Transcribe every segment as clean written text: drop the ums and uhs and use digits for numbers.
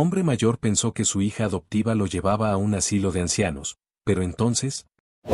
Hombre mayor pensó que su hija adoptiva lo llevaba a un asilo de ancianos, pero entonces,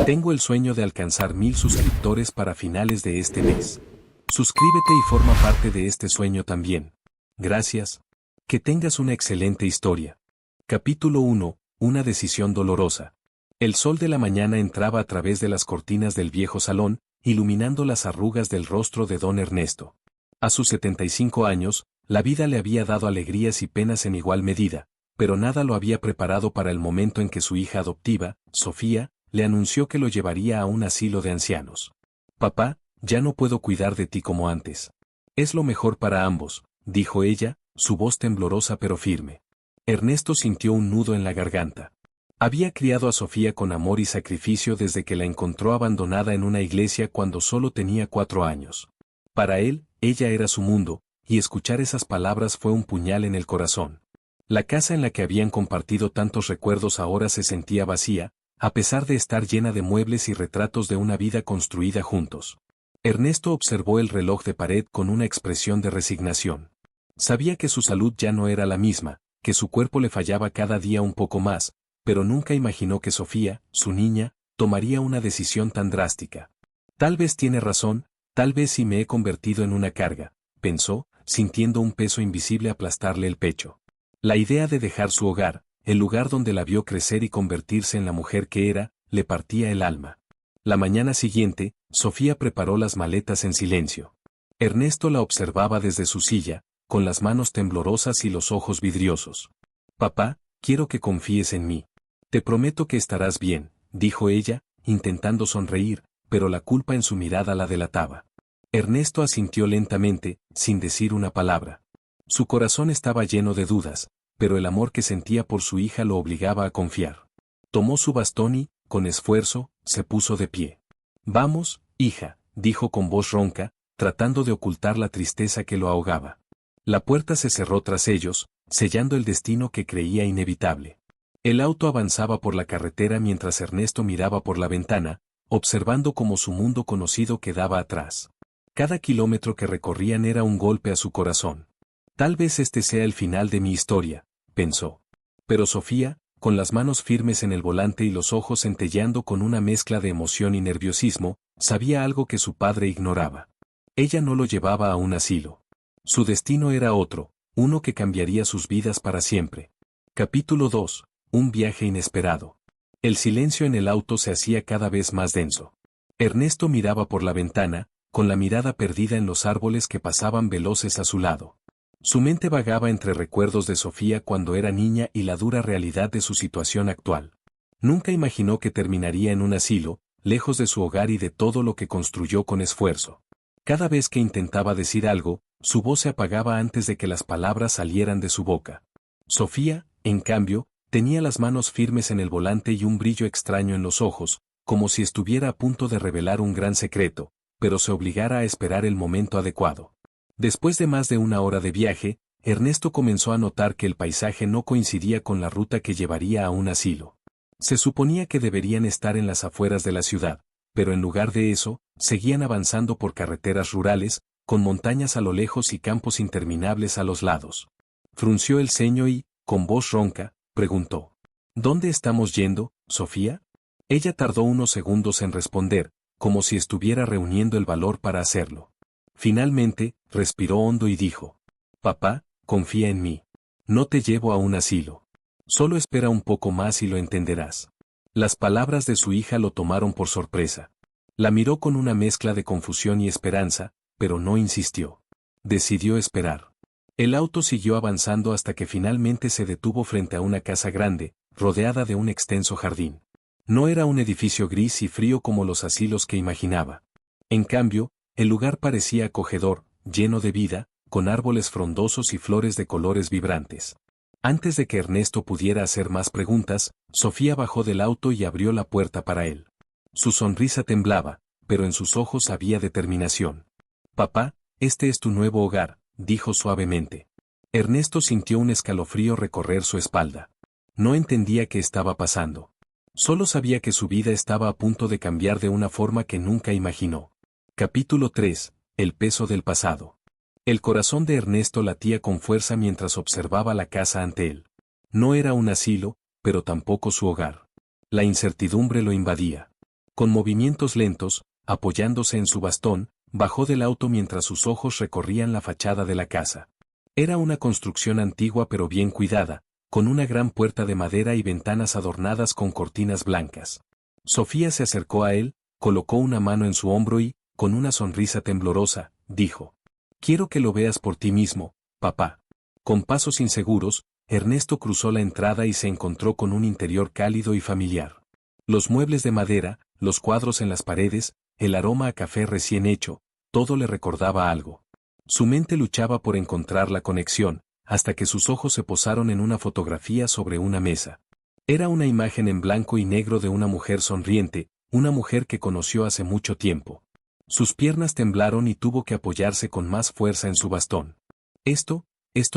tengo el sueño de alcanzar 1000 suscriptores para finales de este mes. Suscríbete y forma parte de este sueño también. Gracias. Que tengas una excelente historia. Capítulo 1. Una decisión dolorosa. El sol de la mañana entraba a través de las cortinas del viejo salón, iluminando las arrugas del rostro de don Ernesto. A sus 75 años, la vida le había dado alegrías y penas en igual medida, pero nada lo había preparado para el momento en que su hija adoptiva, Sofía, le anunció que lo llevaría a un asilo de ancianos. Papá, ya no puedo cuidar de ti como antes. Es lo mejor para ambos, dijo ella, su voz temblorosa pero firme. Ernesto sintió un nudo en la garganta. Había criado a Sofía con amor y sacrificio desde que la encontró abandonada en una iglesia cuando solo tenía 4 años. Para él, ella era su mundo, y escuchar esas palabras fue un puñal en el corazón. La casa en la que habían compartido tantos recuerdos ahora se sentía vacía, a pesar de estar llena de muebles y retratos de una vida construida juntos. Ernesto observó el reloj de pared con una expresión de resignación. Sabía que su salud ya no era la misma, que su cuerpo le fallaba cada día un poco más, pero nunca imaginó que Sofía, su niña, tomaría una decisión tan drástica. Tal vez tiene razón, tal vez sí me he convertido en una carga, pensó, sintiendo un peso invisible aplastarle el pecho. La idea de dejar su hogar, el lugar donde la vio crecer y convertirse en la mujer que era, le partía el alma. La mañana siguiente, Sofía preparó las maletas en silencio. Ernesto la observaba desde su silla, con las manos temblorosas y los ojos vidriosos. Papá, quiero que confíes en mí. Te prometo que estarás bien, dijo ella, intentando sonreír, pero la culpa en su mirada la delataba. Ernesto asintió lentamente, sin decir una palabra. Su corazón estaba lleno de dudas, pero el amor que sentía por su hija lo obligaba a confiar. Tomó su bastón y, con esfuerzo, se puso de pie. Vamos, hija, dijo con voz ronca, tratando de ocultar la tristeza que lo ahogaba. La puerta se cerró tras ellos, sellando el destino que creía inevitable. El auto avanzaba por la carretera mientras Ernesto miraba por la ventana, observando cómo su mundo conocido quedaba atrás. Cada kilómetro que recorrían era un golpe a su corazón. Tal vez este sea el final de mi historia, pensó. Pero Sofía, con las manos firmes en el volante y los ojos centelleando con una mezcla de emoción y nerviosismo, sabía algo que su padre ignoraba. Ella no lo llevaba a un asilo. Su destino era otro, uno que cambiaría sus vidas para siempre. Capítulo 2. Un viaje inesperado. El silencio en el auto se hacía cada vez más denso. Ernesto miraba por la ventana, con la mirada perdida en los árboles que pasaban veloces a su lado. Su mente vagaba entre recuerdos de Sofía cuando era niña y la dura realidad de su situación actual. Nunca imaginó que terminaría en un asilo, lejos de su hogar y de todo lo que construyó con esfuerzo. Cada vez que intentaba decir algo, su voz se apagaba antes de que las palabras salieran de su boca. Sofía, en cambio, tenía las manos firmes en el volante y un brillo extraño en los ojos, como si estuviera a punto de revelar un gran secreto, pero se obligara a esperar el momento adecuado. Después de más de 1 hora de viaje, Ernesto comenzó a notar que el paisaje no coincidía con la ruta que llevaría a un asilo. Se suponía que deberían estar en las afueras de la ciudad, pero en lugar de eso, seguían avanzando por carreteras rurales, con montañas a lo lejos y campos interminables a los lados. Frunció el ceño y, con voz ronca, preguntó: ¿Dónde estamos yendo, Sofía? Ella tardó unos segundos en responder, como si estuviera reuniendo el valor para hacerlo. Finalmente, respiró hondo y dijo: Papá, confía en mí. No te llevo a un asilo. Solo espera un poco más y lo entenderás. Las palabras de su hija lo tomaron por sorpresa. La miró con una mezcla de confusión y esperanza, pero no insistió. Decidió esperar. El auto siguió avanzando hasta que finalmente se detuvo frente a una casa grande, rodeada de un extenso jardín. No era un edificio gris y frío como los asilos que imaginaba. En cambio, el lugar parecía acogedor, lleno de vida, con árboles frondosos y flores de colores vibrantes. Antes de que Ernesto pudiera hacer más preguntas, Sofía bajó del auto y abrió la puerta para él. Su sonrisa temblaba, pero en sus ojos había determinación. Papá, este es tu nuevo hogar, dijo suavemente. Ernesto sintió un escalofrío recorrer su espalda. No entendía qué estaba pasando. Solo sabía que su vida estaba a punto de cambiar de una forma que nunca imaginó. Capítulo 3. El peso del pasado. El corazón de Ernesto latía con fuerza mientras observaba la casa ante él. No era un asilo, pero tampoco su hogar. La incertidumbre lo invadía. Con movimientos lentos, apoyándose en su bastón, bajó del auto mientras sus ojos recorrían la fachada de la casa. Era una construcción antigua pero bien cuidada, con una gran puerta de madera y ventanas adornadas con cortinas blancas. Sofía se acercó a él, colocó una mano en su hombro y, con una sonrisa temblorosa, dijo: «Quiero que lo veas por ti mismo, papá». Con pasos inseguros, Ernesto cruzó la entrada y se encontró con un interior cálido y familiar. Los muebles de madera, los cuadros en las paredes, el aroma a café recién hecho, todo le recordaba algo. Su mente luchaba por encontrar la conexión, hasta que sus ojos se posaron en una fotografía sobre una mesa. Era una imagen en blanco y negro de una mujer sonriente, una mujer que conoció hace mucho tiempo. Sus piernas temblaron y tuvo que apoyarse con más fuerza en su bastón. Esto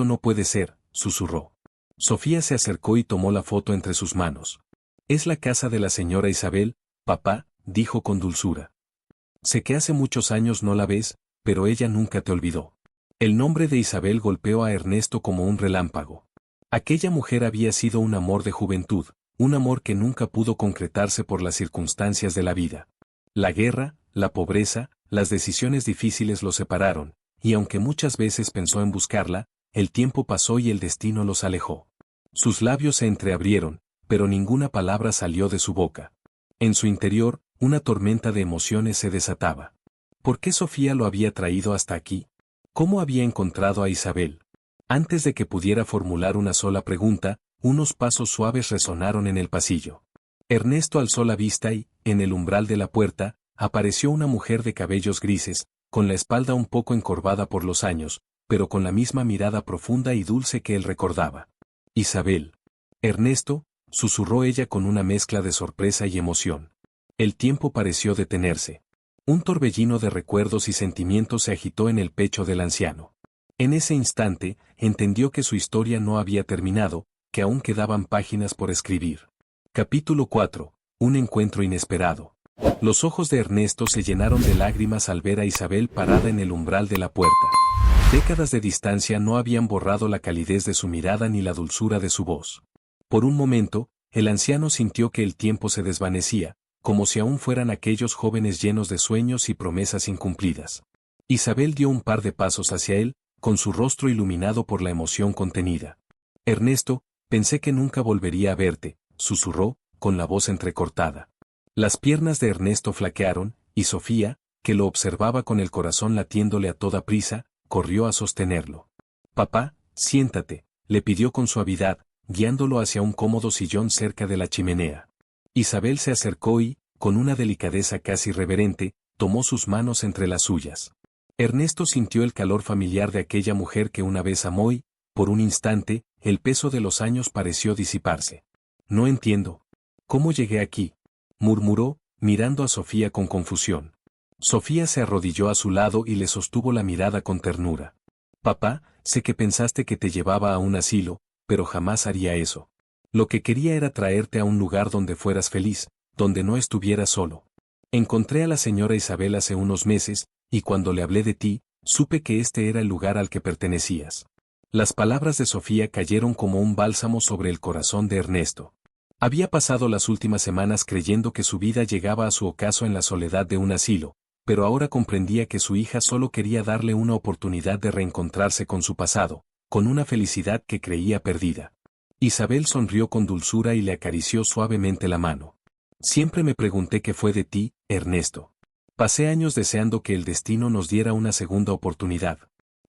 no puede ser», susurró. Sofía se acercó y tomó la foto entre sus manos. «Es la casa de la señora Isabel, papá», dijo con dulzura. «Sé que hace muchos años no la ves, pero ella nunca te olvidó». El nombre de Isabel golpeó a Ernesto como un relámpago. Aquella mujer había sido un amor de juventud, un amor que nunca pudo concretarse por las circunstancias de la vida. La guerra, la pobreza, las decisiones difíciles lo separaron, y aunque muchas veces pensó en buscarla, el tiempo pasó y el destino los alejó. Sus labios se entreabrieron, pero ninguna palabra salió de su boca. En su interior, una tormenta de emociones se desataba. ¿Por qué Sofía lo había traído hasta aquí? ¿Cómo había encontrado a Isabel? Antes de que pudiera formular una sola pregunta, unos pasos suaves resonaron en el pasillo. Ernesto alzó la vista y, en el umbral de la puerta, apareció una mujer de cabellos grises, con la espalda un poco encorvada por los años, pero con la misma mirada profunda y dulce que él recordaba. «Isabel». «Ernesto», susurró ella con una mezcla de sorpresa y emoción. El tiempo pareció detenerse. Un torbellino de recuerdos y sentimientos se agitó en el pecho del anciano. En ese instante, entendió que su historia no había terminado, que aún quedaban páginas por escribir. Capítulo 4. Un encuentro inesperado. Los ojos de Ernesto se llenaron de lágrimas al ver a Isabel parada en el umbral de la puerta. Décadas de distancia no habían borrado la calidez de su mirada ni la dulzura de su voz. Por un momento, el anciano sintió que el tiempo se desvanecía, como si aún fueran aquellos jóvenes llenos de sueños y promesas incumplidas. Isabel dio un par de pasos hacia él, con su rostro iluminado por la emoción contenida. «Ernesto, pensé que nunca volvería a verte», susurró, con la voz entrecortada. Las piernas de Ernesto flaquearon, y Sofía, que lo observaba con el corazón latiéndole a toda prisa, corrió a sostenerlo. «Papá, siéntate», le pidió con suavidad, guiándolo hacia un cómodo sillón cerca de la chimenea. Isabel se acercó y, con una delicadeza casi reverente, tomó sus manos entre las suyas. Ernesto sintió el calor familiar de aquella mujer que una vez amó y, por un instante, el peso de los años pareció disiparse. «No entiendo. ¿Cómo llegué aquí?», murmuró, mirando a Sofía con confusión. Sofía se arrodilló a su lado y le sostuvo la mirada con ternura. «Papá, sé que pensaste que te llevaba a un asilo, pero jamás haría eso. Lo que quería era traerte a un lugar donde fueras feliz, donde no estuvieras solo. Encontré a la señora Isabel hace unos meses, y cuando le hablé de ti, supe que este era el lugar al que pertenecías». Las palabras de Sofía cayeron como un bálsamo sobre el corazón de Ernesto. Había pasado las últimas semanas creyendo que su vida llegaba a su ocaso en la soledad de un asilo, pero ahora comprendía que su hija solo quería darle una oportunidad de reencontrarse con su pasado, con una felicidad que creía perdida. Isabel sonrió con dulzura y le acarició suavemente la mano. «Siempre me pregunté qué fue de ti, Ernesto. Pasé años deseando que el destino nos diera una segunda oportunidad.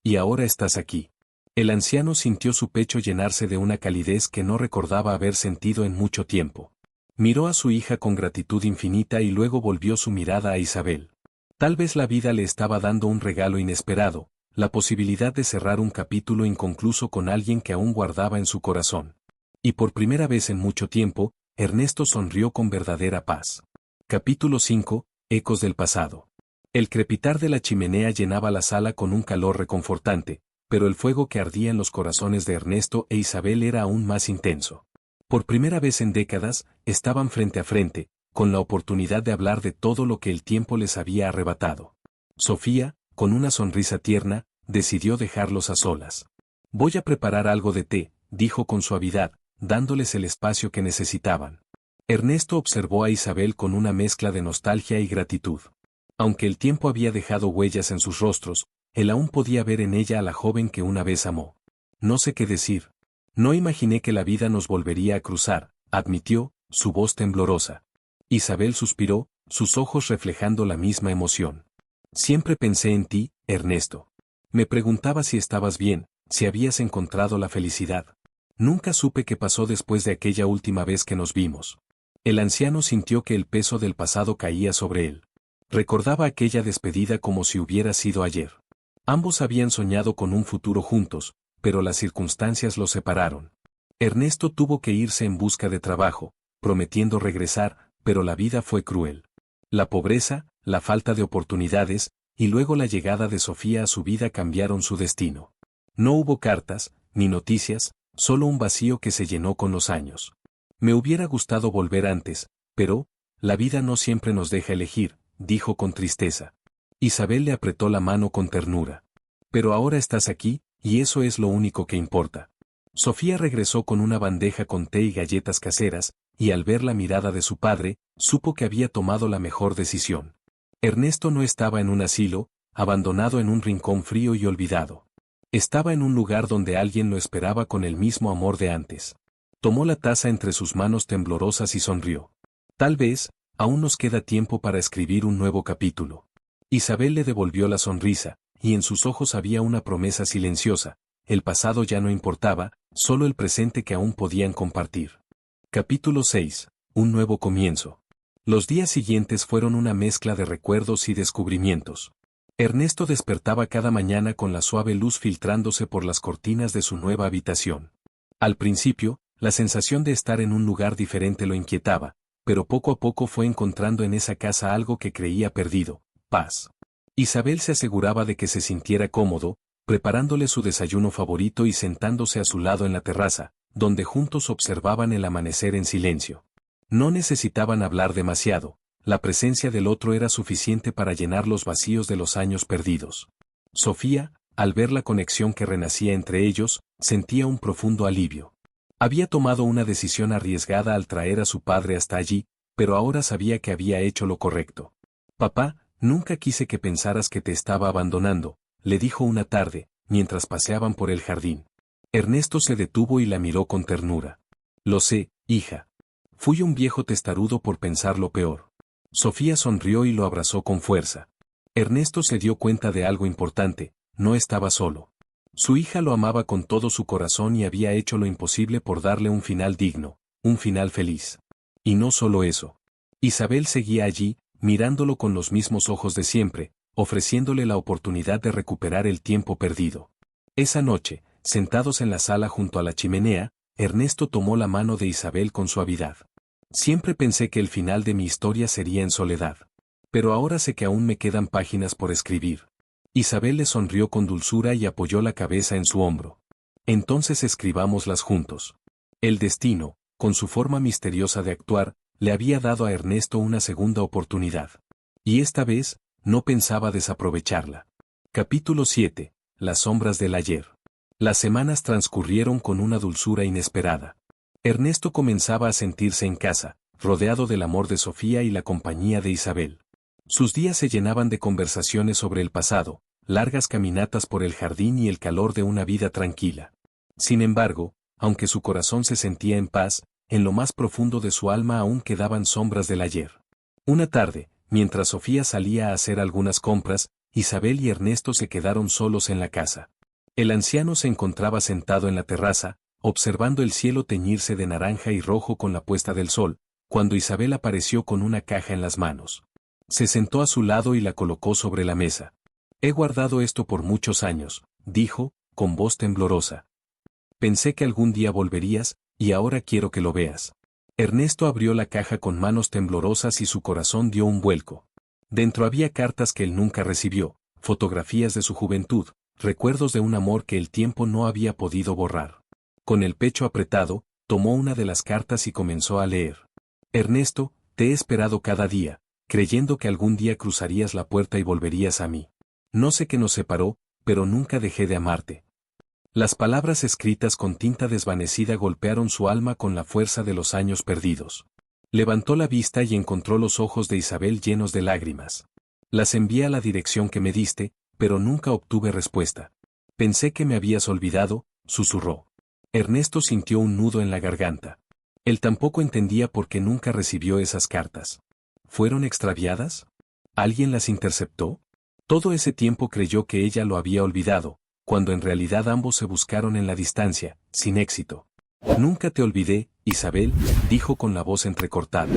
Y ahora estás aquí». El anciano sintió su pecho llenarse de una calidez que no recordaba haber sentido en mucho tiempo. Miró a su hija con gratitud infinita y luego volvió su mirada a Isabel. Tal vez la vida le estaba dando un regalo inesperado, la posibilidad de cerrar un capítulo inconcluso con alguien que aún guardaba en su corazón. Y por primera vez en mucho tiempo, Ernesto sonrió con verdadera paz. Capítulo 5. Ecos del pasado. El crepitar de la chimenea llenaba la sala con un calor reconfortante, pero el fuego que ardía en los corazones de Ernesto e Isabel era aún más intenso. Por primera vez en décadas, estaban frente a frente, con la oportunidad de hablar de todo lo que el tiempo les había arrebatado. Sofía, con una sonrisa tierna, decidió dejarlos a solas. «Voy a preparar algo de té», dijo con suavidad, dándoles el espacio que necesitaban. Ernesto observó a Isabel con una mezcla de nostalgia y gratitud. Aunque el tiempo había dejado huellas en sus rostros, él aún podía ver en ella a la joven que una vez amó. No sé qué decir. No imaginé que la vida nos volvería a cruzar, admitió, su voz temblorosa. Isabel suspiró, sus ojos reflejando la misma emoción. Siempre pensé en ti, Ernesto. Me preguntaba si estabas bien, si habías encontrado la felicidad. Nunca supe qué pasó después de aquella última vez que nos vimos. El anciano sintió que el peso del pasado caía sobre él. Recordaba aquella despedida como si hubiera sido ayer. Ambos habían soñado con un futuro juntos, pero las circunstancias los separaron. Ernesto tuvo que irse en busca de trabajo, prometiendo regresar, pero la vida fue cruel. La pobreza, la falta de oportunidades, y luego la llegada de Sofía a su vida cambiaron su destino. No hubo cartas, ni noticias, solo un vacío que se llenó con los años. Me hubiera gustado volver antes, pero, la vida no siempre nos deja elegir, dijo con tristeza. Isabel le apretó la mano con ternura. Pero ahora estás aquí, y eso es lo único que importa. Sofía regresó con una bandeja con té y galletas caseras, y al ver la mirada de su padre, supo que había tomado la mejor decisión. Ernesto no estaba en un asilo, abandonado en un rincón frío y olvidado. Estaba en un lugar donde alguien lo esperaba con el mismo amor de antes. Tomó la taza entre sus manos temblorosas y sonrió. Tal vez, aún nos queda tiempo para escribir un nuevo capítulo. Isabel le devolvió la sonrisa, y en sus ojos había una promesa silenciosa. El pasado ya no importaba, solo el presente que aún podían compartir. Capítulo 6. Un nuevo comienzo. Los días siguientes fueron una mezcla de recuerdos y descubrimientos. Ernesto despertaba cada mañana con la suave luz filtrándose por las cortinas de su nueva habitación. Al principio, la sensación de estar en un lugar diferente lo inquietaba, pero poco a poco fue encontrando en esa casa algo que creía perdido: paz. Isabel se aseguraba de que se sintiera cómodo, preparándole su desayuno favorito y sentándose a su lado en la terraza, donde juntos observaban el amanecer en silencio. No necesitaban hablar demasiado, la presencia del otro era suficiente para llenar los vacíos de los años perdidos. Sofía, al ver la conexión que renacía entre ellos, sentía un profundo alivio. Había tomado una decisión arriesgada al traer a su padre hasta allí, pero ahora sabía que había hecho lo correcto. Papá, nunca quise que pensaras que te estaba abandonando, le dijo una tarde, mientras paseaban por el jardín. Ernesto se detuvo y la miró con ternura. Lo sé, hija. Fui un viejo testarudo por pensar lo peor. Sofía sonrió y lo abrazó con fuerza. Ernesto se dio cuenta de algo importante: no estaba solo. Su hija lo amaba con todo su corazón y había hecho lo imposible por darle un final digno, un final feliz. Y no solo eso. Isabel seguía allí, mirándolo con los mismos ojos de siempre, ofreciéndole la oportunidad de recuperar el tiempo perdido. Esa noche, sentados en la sala junto a la chimenea, Ernesto tomó la mano de Isabel con suavidad. Siempre pensé que el final de mi historia sería en soledad. Pero ahora sé que aún me quedan páginas por escribir. Isabel le sonrió con dulzura y apoyó la cabeza en su hombro. Entonces escribámoslas juntos. El destino, con su forma misteriosa de actuar, le había dado a Ernesto una segunda oportunidad. Y esta vez, no pensaba desaprovecharla. Capítulo 7. Las sombras del ayer. Las semanas transcurrieron con una dulzura inesperada. Ernesto comenzaba a sentirse en casa, rodeado del amor de Sofía y la compañía de Isabel. Sus días se llenaban de conversaciones sobre el pasado, largas caminatas por el jardín y el calor de una vida tranquila. Sin embargo, aunque su corazón se sentía en paz, en lo más profundo de su alma aún quedaban sombras del ayer. Una tarde, mientras Sofía salía a hacer algunas compras, Isabel y Ernesto se quedaron solos en la casa. El anciano se encontraba sentado en la terraza, observando el cielo teñirse de naranja y rojo con la puesta del sol, cuando Isabel apareció con una caja en las manos. Se sentó a su lado y la colocó sobre la mesa. He guardado esto por muchos años, dijo, con voz temblorosa. Pensé que algún día volverías, y ahora quiero que lo veas. Ernesto abrió la caja con manos temblorosas y su corazón dio un vuelco. Dentro había cartas que él nunca recibió, fotografías de su juventud, recuerdos de un amor que el tiempo no había podido borrar. Con el pecho apretado, tomó una de las cartas y comenzó a leer. Ernesto, te he esperado cada día, creyendo que algún día cruzarías la puerta y volverías a mí. No sé qué nos separó, pero nunca dejé de amarte. Las palabras escritas con tinta desvanecida golpearon su alma con la fuerza de los años perdidos. Levantó la vista y encontró los ojos de Isabel llenos de lágrimas. Las envié a la dirección que me diste, pero nunca obtuve respuesta. Pensé que me habías olvidado, susurró. Ernesto sintió un nudo en la garganta. Él tampoco entendía por qué nunca recibió esas cartas. ¿Fueron extraviadas? ¿Alguien las interceptó? Todo ese tiempo creyó que ella lo había olvidado, cuando en realidad ambos se buscaron en la distancia, sin éxito. Nunca te olvidé, Isabel, dijo con la voz entrecortada.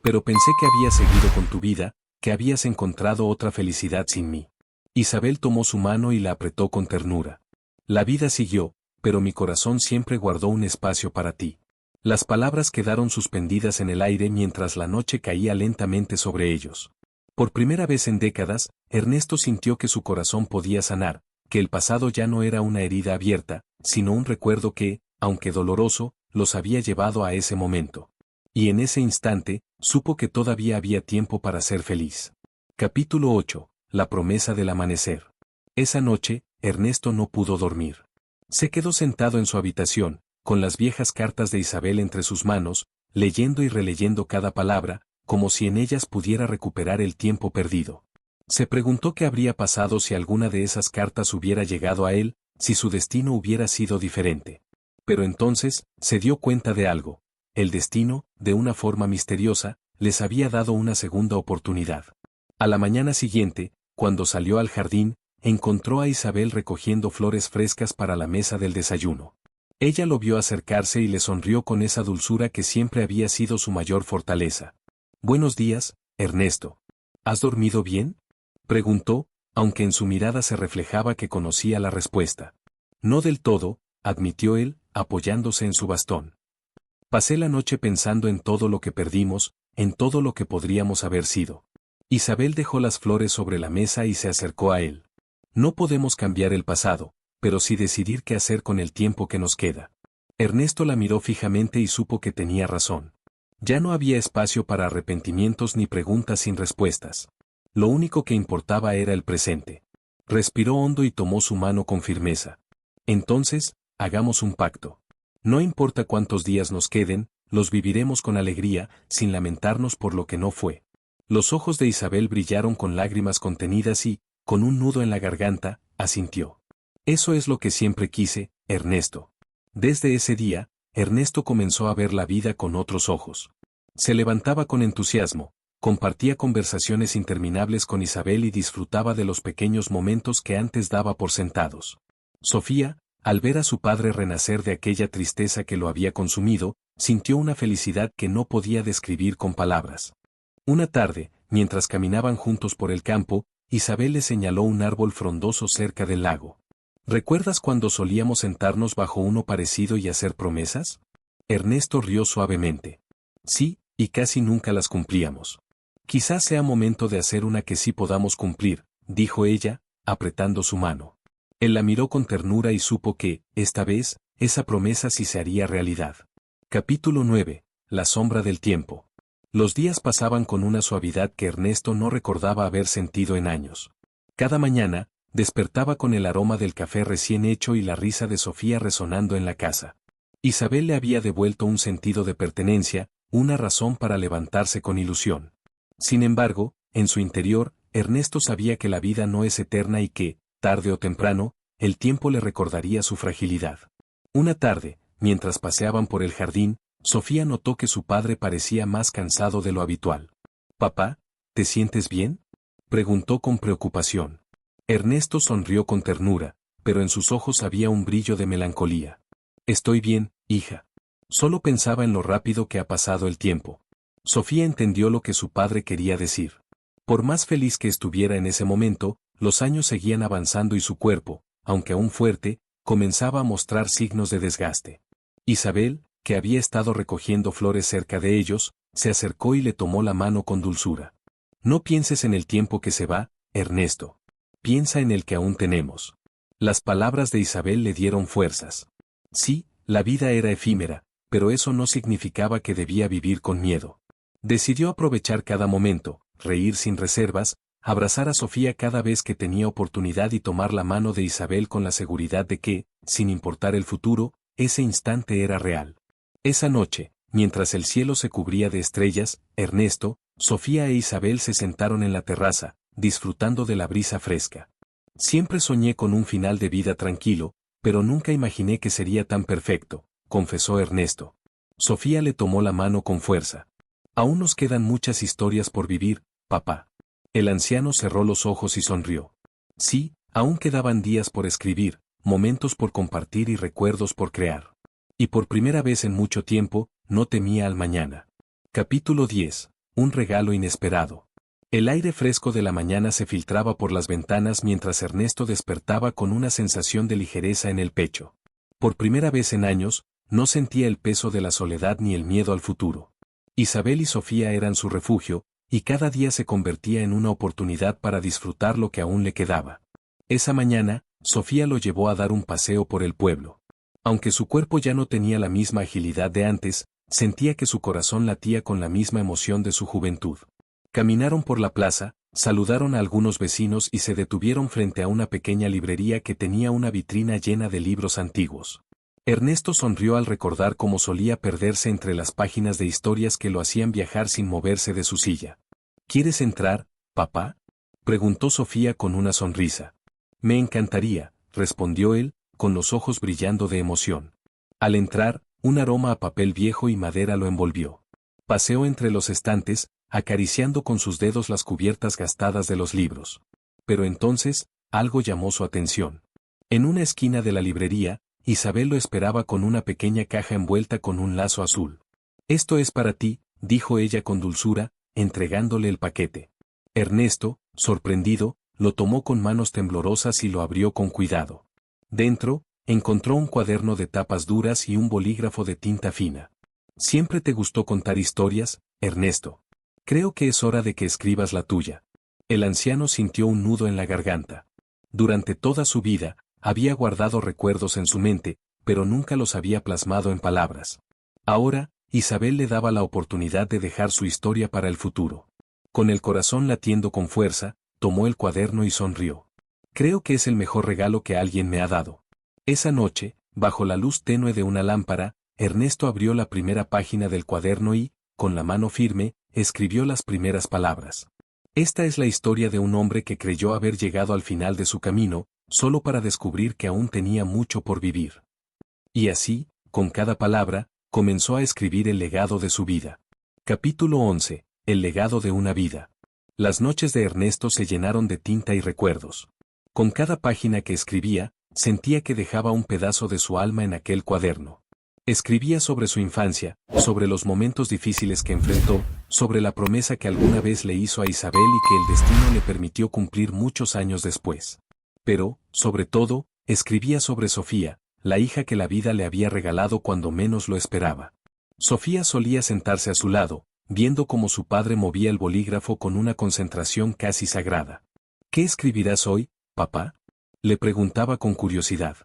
Pero pensé que habías seguido con tu vida, que habías encontrado otra felicidad sin mí. Isabel tomó su mano y la apretó con ternura. La vida siguió, pero mi corazón siempre guardó un espacio para ti. Las palabras quedaron suspendidas en el aire mientras la noche caía lentamente sobre ellos. Por primera vez en décadas, Ernesto sintió que su corazón podía sanar, que el pasado ya no era una herida abierta, sino un recuerdo que, aunque doloroso, los había llevado a ese momento. Y en ese instante, supo que todavía había tiempo para ser feliz. Capítulo 8. La promesa del amanecer. Esa noche, Ernesto no pudo dormir. Se quedó sentado en su habitación, con las viejas cartas de Isabel entre sus manos, leyendo y releyendo cada palabra, como si en ellas pudiera recuperar el tiempo perdido. Se preguntó qué habría pasado si alguna de esas cartas hubiera llegado a él, si su destino hubiera sido diferente. Pero entonces, se dio cuenta de algo. El destino, de una forma misteriosa, les había dado una segunda oportunidad. A la mañana siguiente, cuando salió al jardín, encontró a Isabel recogiendo flores frescas para la mesa del desayuno. Ella lo vio acercarse y le sonrió con esa dulzura que siempre había sido su mayor fortaleza. «Buenos días, Ernesto. ¿Has dormido bien?», preguntó, aunque en su mirada se reflejaba que conocía la respuesta. «No del todo», admitió él, apoyándose en su bastón. «Pasé la noche pensando en todo lo que perdimos, en todo lo que podríamos haber sido». Isabel dejó las flores sobre la mesa y se acercó a él. «No podemos cambiar el pasado, pero sí decidir qué hacer con el tiempo que nos queda». Ernesto la miró fijamente y supo que tenía razón. Ya no había espacio para arrepentimientos ni preguntas sin respuestas. Lo único que importaba era el presente. Respiró hondo y tomó su mano con firmeza. «Entonces, hagamos un pacto. No importa cuántos días nos queden, los viviremos con alegría, sin lamentarnos por lo que no fue». Los ojos de Isabel brillaron con lágrimas contenidas y, con un nudo en la garganta, asintió. «Eso es lo que siempre quise, Ernesto». Desde ese día, Ernesto comenzó a ver la vida con otros ojos. Se levantaba con entusiasmo, compartía conversaciones interminables con Isabel y disfrutaba de los pequeños momentos que antes daba por sentados. Sofía, al ver a su padre renacer de aquella tristeza que lo había consumido, sintió una felicidad que no podía describir con palabras. Una tarde, mientras caminaban juntos por el campo, Isabel le señaló un árbol frondoso cerca del lago. «¿Recuerdas cuando solíamos sentarnos bajo uno parecido y hacer promesas?». Ernesto rió suavemente. «Sí, y casi nunca las cumplíamos. Quizás sea momento de hacer una que sí podamos cumplir», dijo ella, apretando su mano. Él la miró con ternura y supo que, esta vez, esa promesa sí se haría realidad. Capítulo 9. La sombra del tiempo. Los días pasaban con una suavidad que Ernesto no recordaba haber sentido en años. Cada mañana, despertaba con el aroma del café recién hecho y la risa de Sofía resonando en la casa. Isabel le había devuelto un sentido de pertenencia, una razón para levantarse con ilusión. Sin embargo, en su interior, Ernesto sabía que la vida no es eterna y que, tarde o temprano, el tiempo le recordaría su fragilidad. Una tarde, mientras paseaban por el jardín, Sofía notó que su padre parecía más cansado de lo habitual. «Papá, ¿te sientes bien?», preguntó con preocupación. Ernesto sonrió con ternura, pero en sus ojos había un brillo de melancolía. «Estoy bien, hija. Solo pensaba en lo rápido que ha pasado el tiempo». Sofía entendió lo que su padre quería decir. Por más feliz que estuviera en ese momento, los años seguían avanzando y su cuerpo, aunque aún fuerte, comenzaba a mostrar signos de desgaste. Isabel, que había estado recogiendo flores cerca de ellos, se acercó y le tomó la mano con dulzura. «No pienses en el tiempo que se va, Ernesto. Piensa en el que aún tenemos». Las palabras de Isabel le dieron fuerzas. Sí, la vida era efímera, pero eso no significaba que debía vivir con miedo. Decidió aprovechar cada momento, reír sin reservas, abrazar a Sofía cada vez que tenía oportunidad y tomar la mano de Isabel con la seguridad de que, sin importar el futuro, ese instante era real. Esa noche, mientras el cielo se cubría de estrellas, Ernesto, Sofía e Isabel se sentaron en la terraza, disfrutando de la brisa fresca. Siempre soñé con un final de vida tranquilo, pero nunca imaginé que sería tan perfecto, confesó Ernesto. Sofía le tomó la mano con fuerza. Aún nos quedan muchas historias por vivir, papá. El anciano cerró los ojos y sonrió. Sí, aún quedaban días por escribir, momentos por compartir y recuerdos por crear. Y por primera vez en mucho tiempo, no temía al mañana. Capítulo 10. Un regalo inesperado. El aire fresco de la mañana se filtraba por las ventanas mientras Ernesto despertaba con una sensación de ligereza en el pecho. Por primera vez en años, no sentía el peso de la soledad ni el miedo al futuro. Isabel y Sofía eran su refugio, y cada día se convertía en una oportunidad para disfrutar lo que aún le quedaba. Esa mañana, Sofía lo llevó a dar un paseo por el pueblo. Aunque su cuerpo ya no tenía la misma agilidad de antes, sentía que su corazón latía con la misma emoción de su juventud. Caminaron por la plaza, saludaron a algunos vecinos y se detuvieron frente a una pequeña librería que tenía una vitrina llena de libros antiguos. Ernesto sonrió al recordar cómo solía perderse entre las páginas de historias que lo hacían viajar sin moverse de su silla. ¿Quieres entrar, papá?, preguntó Sofía con una sonrisa. Me encantaría, respondió él, con los ojos brillando de emoción. Al entrar, un aroma a papel viejo y madera lo envolvió. Paseó entre los estantes, acariciando con sus dedos las cubiertas gastadas de los libros. Pero entonces, algo llamó su atención. En una esquina de la librería, Isabel lo esperaba con una pequeña caja envuelta con un lazo azul. Esto es para ti, dijo ella con dulzura, entregándole el paquete. Ernesto, sorprendido, lo tomó con manos temblorosas y lo abrió con cuidado. Dentro, encontró un cuaderno de tapas duras y un bolígrafo de tinta fina. Siempre te gustó contar historias, Ernesto. Creo que es hora de que escribas la tuya. El anciano sintió un nudo en la garganta. Durante toda su vida, había guardado recuerdos en su mente, pero nunca los había plasmado en palabras. Ahora, Isabel le daba la oportunidad de dejar su historia para el futuro. Con el corazón latiendo con fuerza, tomó el cuaderno y sonrió. Creo que es el mejor regalo que alguien me ha dado. Esa noche, bajo la luz tenue de una lámpara, Ernesto abrió la primera página del cuaderno y, con la mano firme, escribió las primeras palabras. Esta es la historia de un hombre que creyó haber llegado al final de su camino, solo para descubrir que aún tenía mucho por vivir. Y así, con cada palabra, comenzó a escribir el legado de su vida. Capítulo 11. El legado de una vida. Las noches de Ernesto se llenaron de tinta y recuerdos. Con cada página que escribía, sentía que dejaba un pedazo de su alma en aquel cuaderno. Escribía sobre su infancia, sobre los momentos difíciles que enfrentó, sobre la promesa que alguna vez le hizo a Isabel y que el destino le permitió cumplir muchos años después. Pero, sobre todo, escribía sobre Sofía, la hija que la vida le había regalado cuando menos lo esperaba. Sofía solía sentarse a su lado, viendo cómo su padre movía el bolígrafo con una concentración casi sagrada. ¿Qué escribirás hoy, papá?, le preguntaba con curiosidad.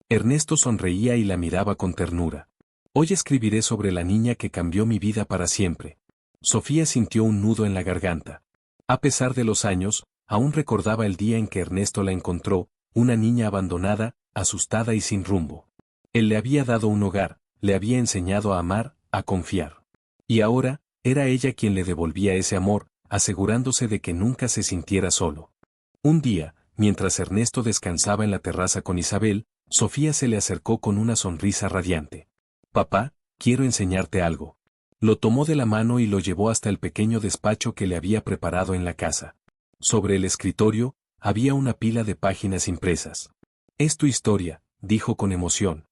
Ernesto sonreía y la miraba con ternura. Hoy escribiré sobre la niña que cambió mi vida para siempre. Sofía sintió un nudo en la garganta. A pesar de los años, aún recordaba el día en que Ernesto la encontró, una niña abandonada, asustada y sin rumbo. Él le había dado un hogar, le había enseñado a amar, a confiar. Y ahora, era ella quien le devolvía ese amor, asegurándose de que nunca se sintiera solo. Un día, mientras Ernesto descansaba en la terraza con Isabel, Sofía se le acercó con una sonrisa radiante. Papá, quiero enseñarte algo. Lo tomó de la mano y lo llevó hasta el pequeño despacho que le había preparado en la casa. Sobre el escritorio, había una pila de páginas impresas. Es tu historia, dijo con emoción.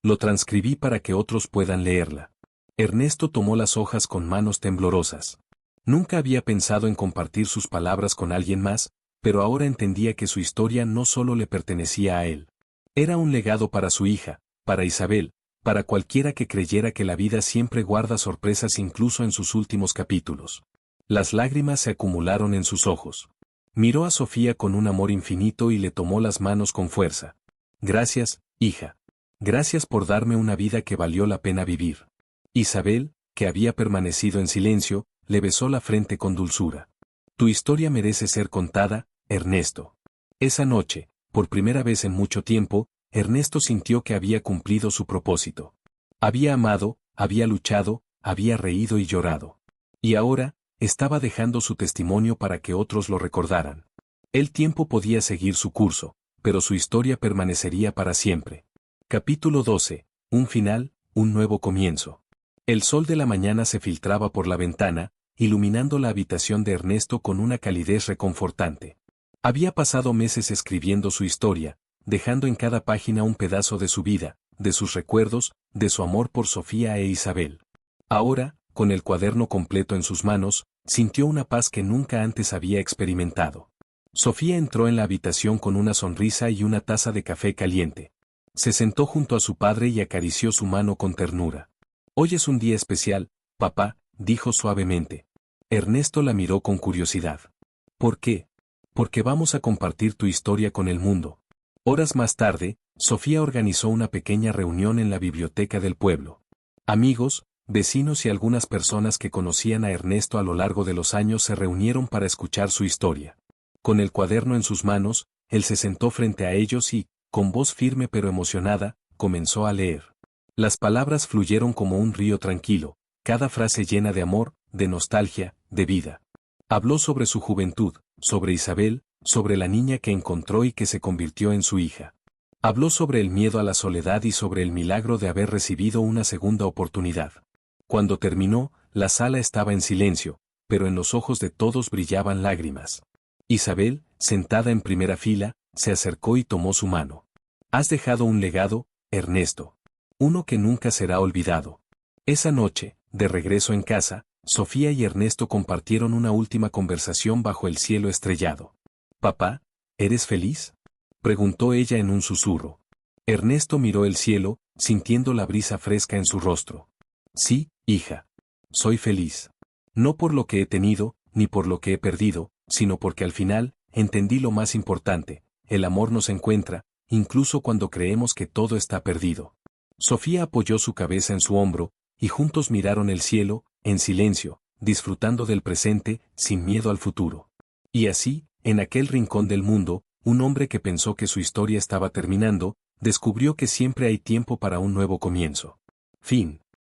Lo transcribí para que otros puedan leerla. Ernesto tomó las hojas con manos temblorosas. Nunca había pensado en compartir sus palabras con alguien más, pero ahora entendía que su historia no solo le pertenecía a él. Era un legado para su hija, para Isabel, para cualquiera que creyera que la vida siempre guarda sorpresas incluso en sus últimos capítulos. Las lágrimas se acumularon en sus ojos. Miró a Sofía con un amor infinito y le tomó las manos con fuerza. Gracias, hija. Gracias por darme una vida que valió la pena vivir. Isabel, que había permanecido en silencio, le besó la frente con dulzura. Tu historia merece ser contada, Ernesto. Esa noche, por primera vez en mucho tiempo, Ernesto sintió que había cumplido su propósito. Había amado, había luchado, había reído y llorado. Y ahora, estaba dejando su testimonio para que otros lo recordaran. El tiempo podía seguir su curso, pero su historia permanecería para siempre. Capítulo 12. Un final, un nuevo comienzo. El sol de la mañana se filtraba por la ventana, iluminando la habitación de Ernesto con una calidez reconfortante. Había pasado meses escribiendo su historia, dejando en cada página un pedazo de su vida, de sus recuerdos, de su amor por Sofía e Isabel. Ahora, con el cuaderno completo en sus manos, sintió una paz que nunca antes había experimentado. Sofía entró en la habitación con una sonrisa y una taza de café caliente. Se sentó junto a su padre y acarició su mano con ternura. «Hoy es un día especial, papá», dijo suavemente. Ernesto la miró con curiosidad. «¿Por qué?» «Porque vamos a compartir tu historia con el mundo». Horas más tarde, Sofía organizó una pequeña reunión en la biblioteca del pueblo. Amigos, vecinos y algunas personas que conocían a Ernesto a lo largo de los años se reunieron para escuchar su historia. Con el cuaderno en sus manos, él se sentó frente a ellos y, con voz firme pero emocionada, comenzó a leer. Las palabras fluyeron como un río tranquilo, cada frase llena de amor, de nostalgia, de vida. Habló sobre su juventud, sobre Isabel, sobre la niña que encontró y que se convirtió en su hija. Habló sobre el miedo a la soledad y sobre el milagro de haber recibido una segunda oportunidad. Cuando terminó, la sala estaba en silencio, pero en los ojos de todos brillaban lágrimas. Isabel, sentada en primera fila, se acercó y tomó su mano. «Has dejado un legado, Ernesto. Uno que nunca será olvidado». Esa noche, de regreso en casa, Sofía y Ernesto compartieron una última conversación bajo el cielo estrellado. «Papá, ¿eres feliz?», preguntó ella en un susurro. Ernesto miró el cielo, sintiendo la brisa fresca en su rostro. «Sí, hija. Soy feliz. No por lo que he tenido, ni por lo que he perdido, sino porque al final, entendí lo más importante, el amor nos encuentra, incluso cuando creemos que todo está perdido». Sofía apoyó su cabeza en su hombro, y juntos miraron el cielo, en silencio, disfrutando del presente, sin miedo al futuro. Y así, en aquel rincón del mundo, un hombre que pensó que su historia estaba terminando, descubrió que siempre hay tiempo para un nuevo comienzo. Fin.